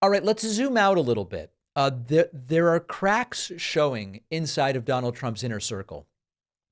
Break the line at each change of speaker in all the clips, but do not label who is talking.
All right, let's zoom out a little bit. There are cracks showing inside of Donald Trump's inner circle.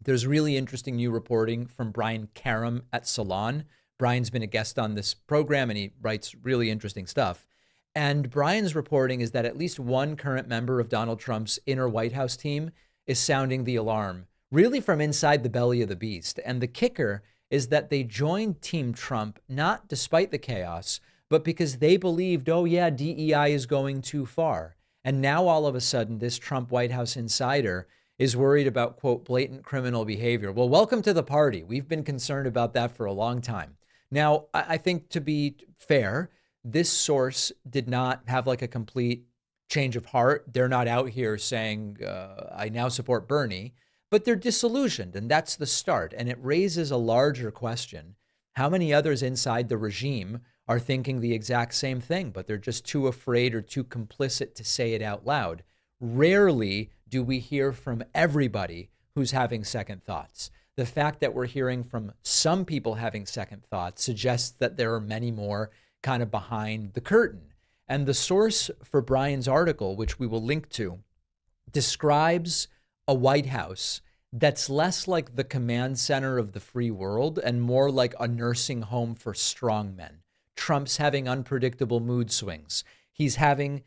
There's really interesting new reporting from Brian Karam at Salon. Brian's been a guest on this program and he writes really interesting stuff. And Brian's reporting is that at least one current member of Donald Trump's inner White House team is sounding the alarm, really from inside the belly of the beast. And the kicker is that they joined Team Trump not despite the chaos, but because they believed, oh, yeah, DEI is going too far. And now all of a sudden, this Trump White House insider is worried about, quote, blatant criminal behavior. Well, welcome to the party. We've been concerned about that for a long time. Now, I think to be fair, this source did not have like a complete change of heart. They're not out here saying, I now support Bernie, but they're disillusioned. And that's the start. And it raises a larger question. How many others inside the regime are thinking the exact same thing, but they're just too afraid or too complicit to say it out loud? Rarely do we hear from everybody who's having second thoughts. The fact that we're hearing from some people having second thoughts suggests that there are many more kind of behind the curtain. And the source for Brian's article, which we will link to, describes a White House that's less like the command center of the free world and more like a nursing home for strong men. Trump's having unpredictable mood swings. He's having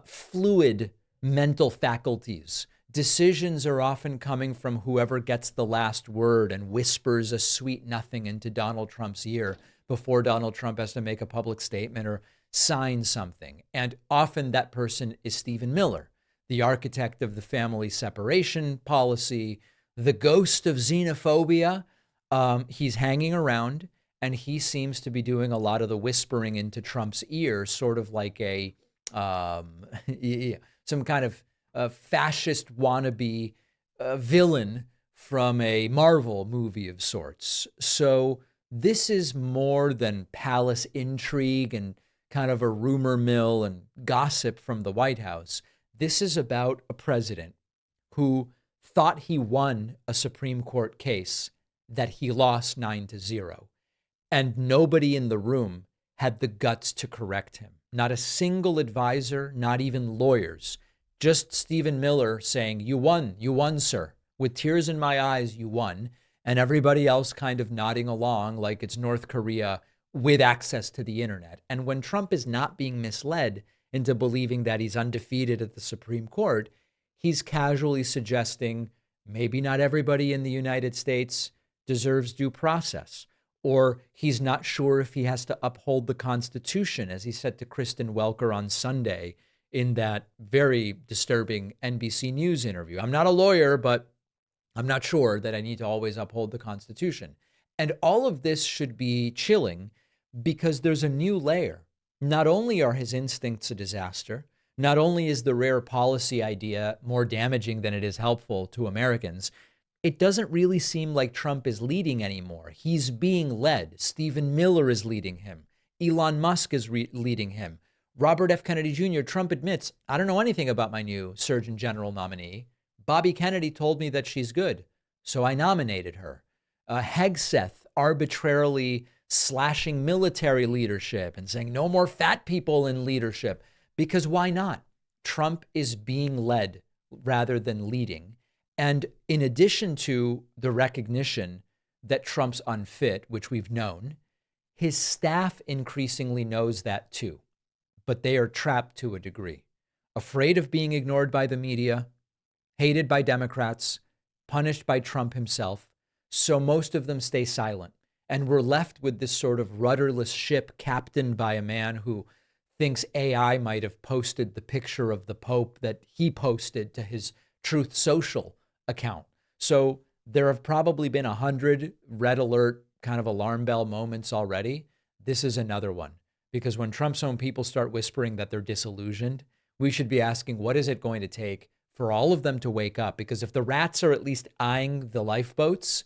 fluid mental faculties. Decisions are often coming from whoever gets the last word and whispers a sweet nothing into Donald Trump's ear before Donald Trump has to make a public statement or sign something. And often that person is Stephen Miller, the architect of the family separation policy, the ghost of xenophobia. He's hanging around and he seems to be doing a lot of the whispering into Trump's ear, sort of like a some kind of fascist wannabe villain from a Marvel movie of sorts. So this is more than palace intrigue and kind of a rumor mill and gossip from the White House. This is about a president who thought he won a Supreme Court case that he lost 9-0. And nobody in the room had the guts to correct him. Not a single advisor, not even lawyers. Just Stephen Miller saying, you won, sir. With tears in my eyes, you won. And everybody else kind of nodding along like it's North Korea with access to the internet. And when Trump is not being misled into believing that he's undefeated at the Supreme Court, he's casually suggesting maybe not everybody in the United States deserves due process. Or he's not sure if he has to uphold the Constitution, as he said to Kristen Welker on Sunday in that very disturbing NBC News interview. I'm not a lawyer, but I'm not sure that I need to always uphold the Constitution. And all of this should be chilling because there's a new layer. Not only are his instincts a disaster, not only is the rare policy idea more damaging than it is helpful to Americans, it doesn't really seem like Trump is leading anymore. He's being led. Stephen Miller is leading him. Elon Musk is leading him. Robert F. Kennedy Jr., Trump admits, I don't know anything about my new Surgeon General nominee. Bobby Kennedy told me that she's good, so I nominated her. Hegseth arbitrarily slashing military leadership and saying no more fat people in leadership, because why not? Trump is being led rather than leading. And in addition to the recognition that Trump's unfit, which we've known, his staff increasingly knows that too. But they are trapped to a degree, afraid of being ignored by the media, hated by Democrats, punished by Trump himself. So most of them stay silent. And we're left with this sort of rudderless ship captained by a man who thinks AI might have posted the picture of the Pope that he posted to his Truth Social account. So there have probably been 100 red alert kind of alarm bell moments already. This is another one. Because when Trump's own people start whispering that they're disillusioned, we should be asking, what is it going to take for all of them to wake up? Because if the rats are at least eyeing the lifeboats,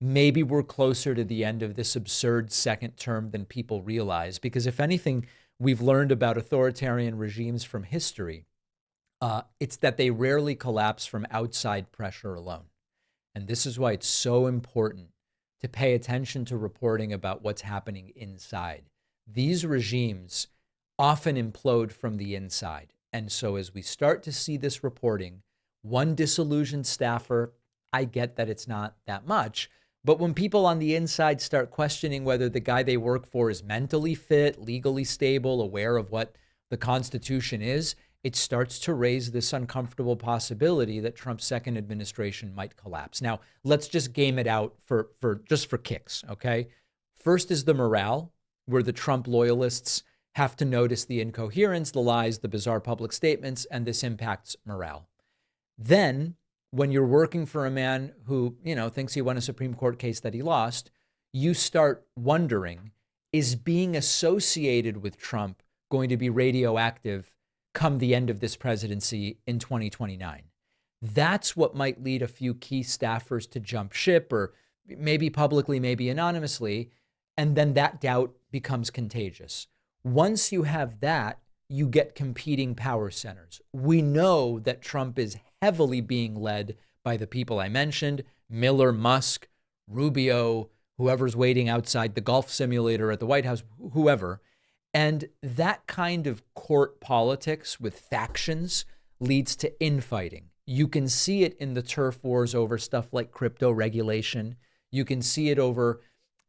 maybe we're closer to the end of this absurd second term than people realize. Because if anything, we've learned about authoritarian regimes from history, it's that they rarely collapse from outside pressure alone. And this is why it's so important to pay attention to reporting about what's happening inside. These regimes often implode from the inside. And so as we start to see this reporting, one disillusioned staffer, I get that it's not that much, but when people on the inside start questioning whether the guy they work for is mentally fit, legally stable, aware of what the Constitution is, it starts to raise this uncomfortable possibility that Trump's second administration might collapse. Now, let's just game it out for kicks, okay? First is the morale, where the Trump loyalists have to notice the incoherence, the lies, the bizarre public statements, and this impacts morale. Then, when you're working for a man who, thinks he won a Supreme Court case that he lost, you start wondering, is being associated with Trump going to be radioactive come the end of this presidency in 2029? That's what might lead a few key staffers to jump ship, or maybe publicly, maybe anonymously, and then that doubt becomes contagious. Once you have that, you get competing power centers. We know that Trump is heavily being led by the people I mentioned, Miller, Musk, Rubio, whoever's waiting outside the golf simulator at the White House, whoever. And that kind of court politics with factions leads to infighting. You can see it in the turf wars over stuff like crypto regulation. You can see it over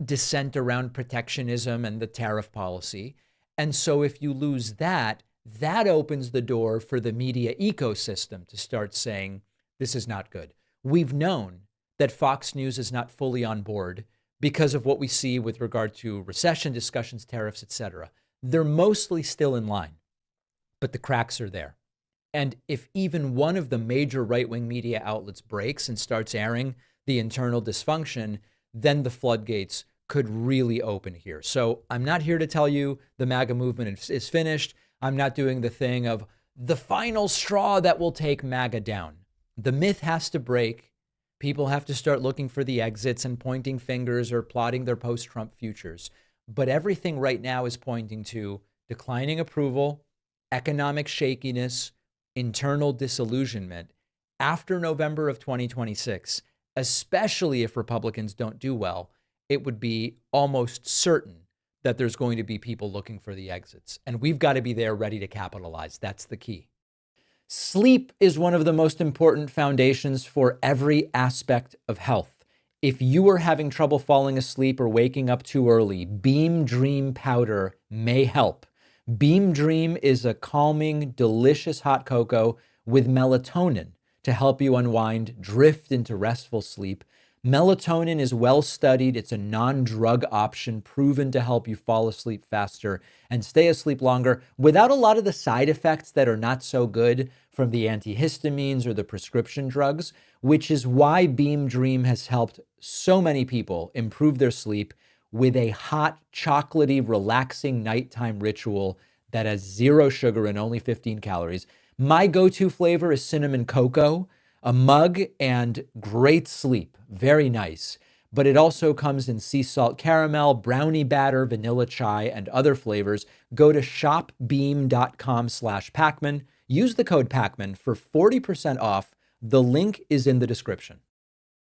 dissent around protectionism and the tariff policy. And so if you lose that, that opens the door for the media ecosystem to start saying, this is not good. We've known that Fox News is not fully on board because of what we see with regard to recession discussions, tariffs, etc. They're mostly still in line, but the cracks are there. And if even one of the major right-wing media outlets breaks and starts airing the internal dysfunction, then the floodgates could really open here. So I'm not here to tell you the MAGA movement is finished. I'm not doing the thing of the final straw that will take MAGA down. The myth has to break. People have to start looking for the exits and pointing fingers or plotting their post-Trump futures. But everything right now is pointing to declining approval, economic shakiness, internal disillusionment after November of 2026, especially if Republicans don't do well. It would be almost certain that there's going to be people looking for the exits. And we've got to be there ready to capitalize. That's the key. Sleep is one of the most important foundations for every aspect of health. If you are having trouble falling asleep or waking up too early, Beam Dream Powder may help. Beam Dream is a calming, delicious hot cocoa with melatonin to help you unwind, drift into restful sleep. Melatonin is well studied. It's a non-drug option proven to help you fall asleep faster and stay asleep longer without a lot of the side effects that are not so good from the antihistamines or the prescription drugs, which is why Beam Dream has helped so many people improve their sleep with a hot, chocolatey, relaxing nighttime ritual that has 0 sugar and only 15 calories. My go-to flavor is cinnamon cocoa. A mug and great sleep. Very nice. But it also comes in sea salt caramel, brownie batter, vanilla chai, and other flavors. Go to shopbeam.com/Pacman. Use the code Pacman for 40% off. The link is in the description.